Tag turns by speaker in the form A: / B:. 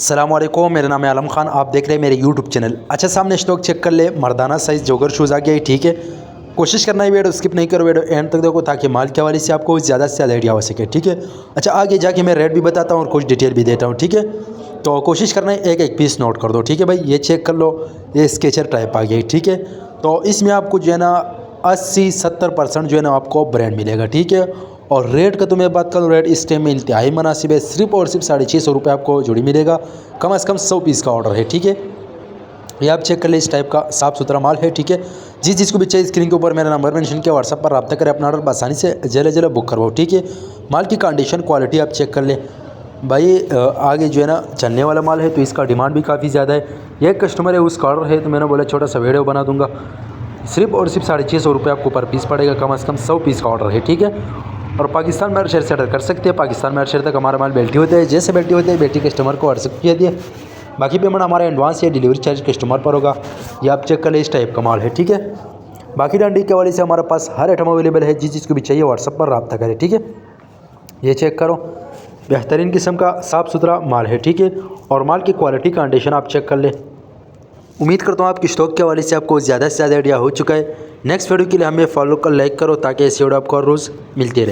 A: अस्सलामुअलैकुम, मेरा नाम है आलम खान। आप देख रहे हैं मेरे यूट्यूब चैनल। अच्छा, सामने स्टॉक चेक कर ले। मर्दाना साइज़ जोगर शूज़ आ गया है, ठीक है। कोशिश करना है वीडियो स्किप नहीं करो, वीडियो एंड तक देखो ताकि माल के हवाले से आपको ज़्यादा से ज़्यादा आइडिया हो सके, ठीक है। अच्छा, आगे जाके मैं रेट भी बताता हूँ और कुछ डिटेल भी देता हूँ, ठीक है। तो कोशिश करना है एक एक पीस नोट कर दो, ठीक है भाई। ये चेक कर लो, ये स्केचर टाइप आ गया, ठीक है। तो इसमें आपको जो है ना 80-70% जो है ना आपको ब्रांड मिलेगा, ठीक है। और रेट का तो मैं बात करूँ, रेट इस टाइम में इंतहाई मुनासिब है। सिर्फ और सिर्फ 650 रुपये आपको जोड़ी मिलेगा। कम से कम 100 पीस का ऑर्डर है, ठीक है। ये आप चेक कर ले, इस टाइप का साफ़ सुथरा माल है, ठीक है। जिसको भी चाहिए स्क्रीन के ऊपर मेरा नंबर मेंशन किया, व्हाट्सएप पर रब्ता करें, अपना ऑर्डर आसानी से जल्द बुक करवाओ, ठीक है। माल की कंडीशन क्वालिटी आप चेक कर ले भाई। आगे जो है ना चलने वाला माल है तो इसका डिमांड भी काफ़ी ज़्यादा है। ये कस्टमर है, उसका ऑर्डर है तो मैंने बोला छोटा सा वीडियो बना दूंगा। सिर्फ और सिर्फ 650 रुपये आपको पर पीस पड़ेगा। कम से कम 100 पीस का ऑर्डर है, ठीक है। और पाकिस्तान में हर शहर से ऑर्डर कर सकते हैं। पाकिस्तान में हर शहर तक हमारा माल बेल्टी होता है। जैसे बेल्टी होते हैं बेल्टी कस्टमर को व्हाट्सएप किया दिया, बाकी पेमेंट हमारा एडवांस या डिलीवरी चार्ज कस्टमर पर होगा। ये आप चेक कर ले, इस टाइप का माल है, ठीक है। बाकी डंडी के वाले से हमारे पास हर आइटम अवेलेबल है। जिसको भी चाहिए व्हाट्सएप पर रब्ता करें, ठीक है। ये चेक करो, बेहतरीन किस्म का साफ़ सुथरा माल है, ठीक है। और माल की क्वालिटी कंडीशन आप चेक कर ले। उम्मीद करता हूँ आपकी स्टॉक के हवाले से आपको ज़्यादा से ज़्यादा आइडिया हो चुका है। नेक्स्ट वीडियो के लिए हमें फॉलो कर लाइक करो ताकि ऐसी वीडियो आपको रोज़ मिलती रहे।